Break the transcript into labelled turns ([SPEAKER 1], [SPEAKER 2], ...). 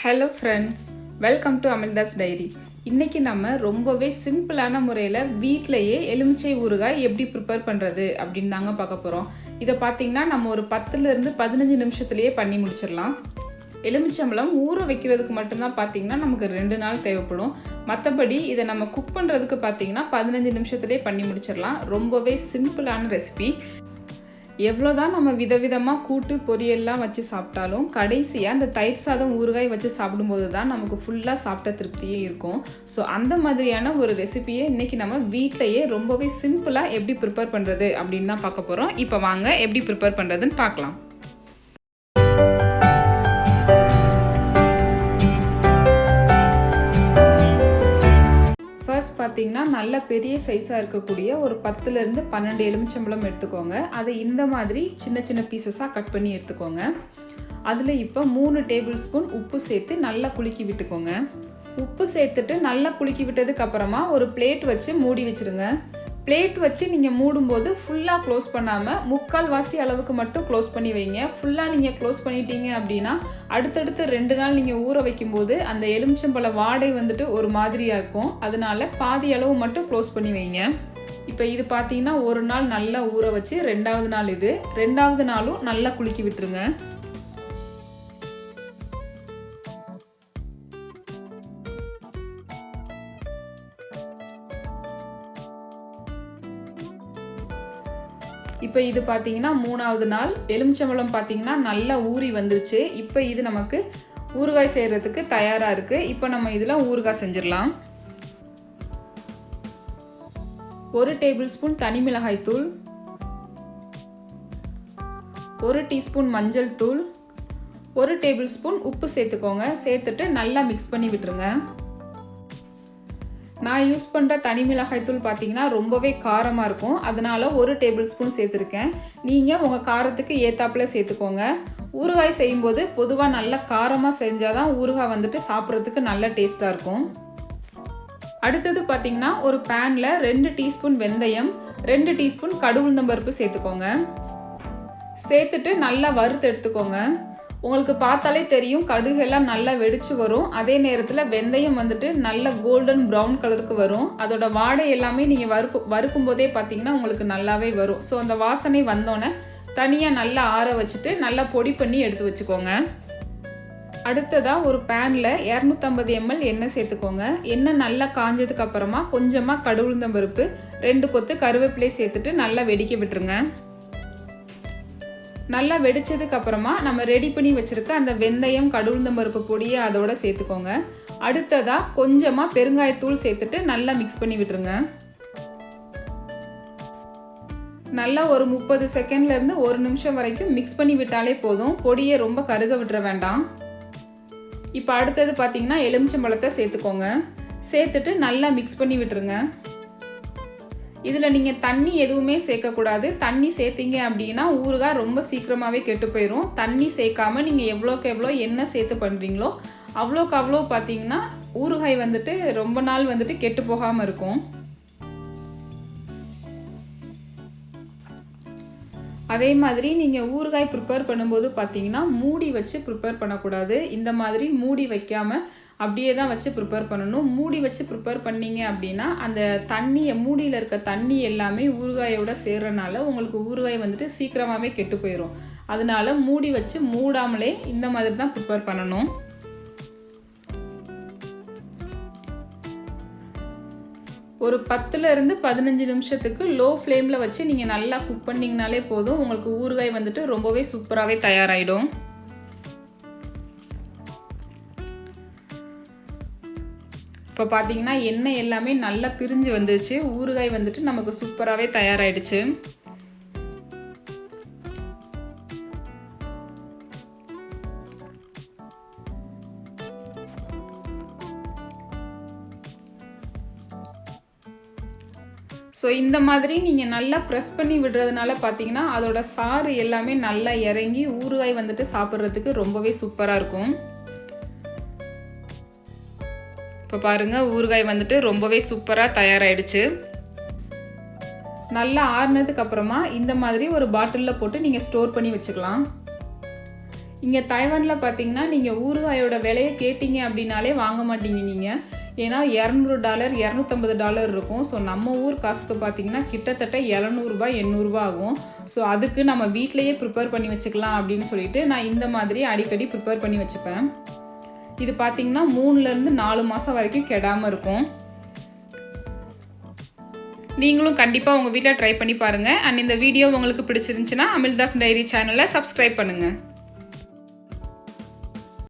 [SPEAKER 1] Hello friends, welcome to Amildas diary. இன்றைக்கி நம்ம ரொம்பவே சிம்பிளான முறையில் வீட்டிலையே எலுமிச்சை ஊறுகாய் எப்படி ப்ரிப்பேர் பண்ணுறது அப்படின்னு தாங்க பார்க்க போகிறோம். இதை பார்த்திங்கன்னா நம்ம ஒரு 10லேருந்து 15 நிமிஷத்துலேயே பண்ணி முடிச்சிடலாம். எலுமிச்சம்பழம் ஊற வைக்கிறதுக்கு மட்டும்தான் பார்த்திங்கன்னா நமக்கு 2 நாள் தேவைப்படும். மற்றபடி இதை நம்ம குக் பண்ணுறதுக்கு பார்த்திங்கன்னா 15 நிமிஷத்துலேயே பண்ணி முடிச்சிடலாம். ரொம்பவே சிம்பிளான ரெசிபி. எவ்வளோதான் நம்ம விதவிதமாக கூட்டு பொரியல்லாம் வச்சு சாப்பிட்டாலும் கடைசியாக அந்த தயிர் சாதம் ஊறுகாய் வச்சு சாப்பிடும்போது தான் நமக்கு ஃபுல்லாக சாப்பிட்ட திருப்தியே இருக்கும். ஸோ அந்த மாதிரியான ஒரு ரெசிபியை இன்றைக்கி நம்ம வீட்டிலையே ரொம்பவே சிம்பிளாக எப்படி ப்ரிப்பேர் பண்ணுறது அப்படின்னு தான் பார்க்க போகிறோம். இப்போ வாங்க எப்படி ப்ரிப்பேர் பண்ணுறதுன்னு பார்க்கலாம். பார்த்தீங்கன்னா நல்ல பெரிய சைஸாக இருக்கக்கூடிய ஒரு 10லேருந்து 12 எலுமிச்சம்பழம் எடுத்துக்கோங்க. அதை இந்த மாதிரி சின்ன சின்ன பீசஸாக கட் பண்ணி எடுத்துக்கோங்க. அதில் இப்போ 3 டேபிள் ஸ்பூன் உப்பு சேர்த்து நல்லா குலுக்கி விட்டுக்கோங்க. உப்பு சேர்த்துட்டு நல்லா குலுக்கி விட்டதுக்கு அப்புறமா ஒரு பிளேட் வச்சு மூடி வச்சுருங்க. பிளேட் வச்சு நீங்கள் மூடும்போது ஃபுல்லாக க்ளோஸ் பண்ணாமல் 3/4 அளவுக்கு மட்டும் க்ளோஸ் பண்ணி வைங்க. ஃபுல்லாக நீங்கள் க்ளோஸ் பண்ணிட்டீங்க அப்படின்னா அடுத்தடுத்து 2 நாள் நீங்கள் ஊற வைக்கும்போது அந்த எலுமிச்சம்பழ வாடை வந்துட்டு ஒரு மாதிரியாக இருக்கும். அதனால பாதி அளவு மட்டும் க்ளோஸ் பண்ணி வைங்க. இப்போ இது பார்த்தீங்கன்னா ஒரு நாள் நல்லா ஊற வச்சு 2வது நாள் இது. 2வது நாளும் நல்லா குலுக்கி விட்டுருங்க. இப்போ இது பார்த்தீங்கன்னா 3வது நாள் எலுமிச்சம்பழம் பார்த்தீங்கன்னா நல்லா ஊறி வந்துருச்சு. இப்போ இது நமக்கு ஊறுகாய் செய்கிறதுக்கு தயாராக இருக்குது. இப்போ நம்ம இதில் ஊறுகாய் செஞ்சிடலாம். 1 டேபிள் ஸ்பூன் தனி மிளகாய் தூள், 1 டீஸ்பூன் மஞ்சள் தூள், 1 டேபிள் ஸ்பூன் உப்பு சேர்த்துக்கோங்க. சேர்த்துட்டு நல்லா மிக்ஸ் பண்ணி விட்டுருங்க. நான் யூஸ் பண்ணுற தனி மிளகாய் தூள் பார்த்தீங்கன்னா ரொம்பவே காரமாக இருக்கும். அதனால 1 டேபிள் ஸ்பூன் சேர்த்துருக்கேன். நீங்கள் உங்கள் காரத்துக்கு ஏத்தாப்புல சேர்த்துக்கோங்க. ஊறுகாய் செய்யும்போது பொதுவாக நல்லா காரமாக செஞ்சால் தான் ஊறுகாய் வந்துட்டு சாப்பிட்றதுக்கு நல்ல டேஸ்ட்டாக இருக்கும். அடுத்தது பார்த்தீங்கன்னா ஒரு பேனில் 2 டீஸ்பூன் வெந்தயம், 2 டீஸ்பூன் கடுகுளுந்தம்பருப்பு சேர்த்துக்கோங்க. சேர்த்துட்டு நல்லா வறுத்து எடுத்துக்கோங்க. உங்களுக்கு பார்த்தாலே தெரியும் கடுகெல்லாம் நல்லா வெடிச்சு வரும். அதே நேரத்தில் வெந்தயம் வந்துட்டு நல்ல கோல்டன் ப்ரௌன் கலருக்கு வரும். அதோட வாடை எல்லாமே நீங்கள் வறுக்கும் போதே பார்த்தீங்கன்னா உங்களுக்கு நல்லாவே வரும். ஸோ அந்த வாசனை வந்தோடனே தனியாக நல்லா ஆற வச்சுட்டு நல்லா பொடி பண்ணி எடுத்து வச்சுக்கோங்க. அடுத்ததாக ஒரு பேனில் 250 ml எண்ணெய் சேர்த்துக்கோங்க. எண்ணெய் நல்லா காஞ்சதுக்கு அப்புறமா கொஞ்சமாக கடுகுளுந்தம்பருப்பு, 2 கொத்து கருவேப்பிலை சேர்த்துட்டு நல்லா வெடிக்க விட்டுருங்க. நல்லா வெடிச்சதுக்கு அப்புறமா நம்ம ரெடி பண்ணி வச்சிருக்க அந்த வெந்தயம் கடுகுளுந்தம்பருப்பு பொடியை அதோட சேர்த்துக்கோங்க. அடுத்ததாக கொஞ்சமாக பெருங்காயத்தூள் சேர்த்துட்டு நல்லா மிக்ஸ் பண்ணி விட்டுருங்க. நல்லா ஒரு 30 செகண்ட்லேருந்து 1 நிமிஷம் வரைக்கும் மிக்ஸ் பண்ணி விட்டாலே போதும். பொடியை ரொம்ப கருக விட்டுற வேண்டாம். இப்போ அடுத்தது பார்த்தீங்கன்னா எலுமிச்சம்பழத்தை சேர்த்துக்கோங்க. சேர்த்துட்டு நல்லா மிக்ஸ் பண்ணி விட்டுருங்க. இதில் நீங்கள் தண்ணி எதுவுமே சேர்க்கக்கூடாது. தண்ணி சேர்த்தீங்க அப்படின்னா ஊறுகாய் ரொம்ப சீக்கிரமாகவே கெட்டு போயிடும். தண்ணி சேர்க்காம நீங்கள் எவ்வளோக்கு எவ்வளோ எண்ணெய் சேர்த்து பண்ணுறீங்களோ அவ்வளோக்கு அவ்வளோ பார்த்தீங்கன்னா ஊறுகாய் வந்துட்டு ரொம்ப நாள் வந்துட்டு கெட்டு போகாமல் இருக்கும். அதே மாதிரி நீங்கள் ஊறுகாய் ப்ரிப்பேர் பண்ணும்போது பார்த்தீங்கன்னா மூடி வச்சு ப்ரிப்பேர் பண்ணக்கூடாது. இந்த மாதிரி மூடி வைக்காமல் அப்படியே தான் வச்சு ப்ரிப்பேர் பண்ணணும். மூடி வச்சு ப்ரிப்பேர் பண்ணீங்க அப்படின்னா அந்த தண்ணியை மூடியில் இருக்க தண்ணி எல்லாமே ஊறுகாயோட சேர்றனால உங்களுக்கு ஊறுகாய் வந்துட்டு சீக்கிரமாகவே கெட்டு போயிடும். அதனால மூடி வச்சு மூடாமலே இந்த மாதிரி தான் ப்ரிப்பேர் பண்ணணும். ஒரு 10லேருந்து 15 நிமிஷத்துக்கு லோ ஃப்ளேமில் வச்சு நீங்கள் நல்லா குக் பண்ணிங்கனாலே போதும். உங்களுக்கு ஊறுகாய் வந்துட்டு ரொம்பவே சூப்பராகவே தயாராகிடும். இப்போ பார்த்தீங்கன்னா எண்ணெய் எல்லாமே நல்லா பிரிஞ்சு வந்துச்சு. ஊறுகாய் வந்துட்டு நமக்கு சூப்பராகவே தயாராகிடுச்சு. ஸோ இந்த மாதிரி நீங்கள் நல்லா ப்ரெஸ் பண்ணி விடுறதுனால பார்த்தீங்கன்னா அதோட சாறு எல்லாமே நல்லா இறங்கி ஊறுகாய் வந்துட்டு சாப்பிட்றதுக்கு ரொம்பவே சூப்பராக இருக்கும். இப்போ பாருங்கள் ஊறுகாய் வந்துட்டு ரொம்பவே சூப்பராக தயாராகிடுச்சு. நல்லா ஆறுனதுக்கு அப்புறமா இந்த மாதிரி ஒரு பாட்டிலில் போட்டு நீங்கள் ஸ்டோர் பண்ணி வச்சுக்கலாம். இங்கே தைவானில் பார்த்தீங்கன்னா நீங்கள் ஊறுகாயோட விலையை கேட்டிங்க அப்படின்னாலே வாங்க மாட்டீங்க நீங்கள். ஏன்னா $200 $250 இருக்கும். ஸோ நம்ம ஊர் காசுக்கு பார்த்தீங்கன்னா கிட்டத்தட்ட $700 800 ஆகும். ஸோ அதுக்கு நம்ம வீட்டிலையே ப்ரிப்பேர் பண்ணி வச்சுக்கலாம் அப்படின்னு சொல்லிட்டு நான் இந்த மாதிரி அடிக்கடி ப்ரிப்பேர் பண்ணி வச்சுப்பேன். இது பார்த்தீங்கன்னா 3லேருந்து 4 மாதம் வரைக்கும் கெடாமல் இருக்கும். நீங்களும் கண்டிப்பாக உங்கள் வீட்டில் ட்ரை பண்ணி பாருங்கள். அண்ட் இந்த வீடியோ உங்களுக்கு பிடிச்சிருந்துச்சுன்னா அமில்தாஸ் டைரி சேனலை சப்ஸ்கிரைப் பண்ணுங்கள்.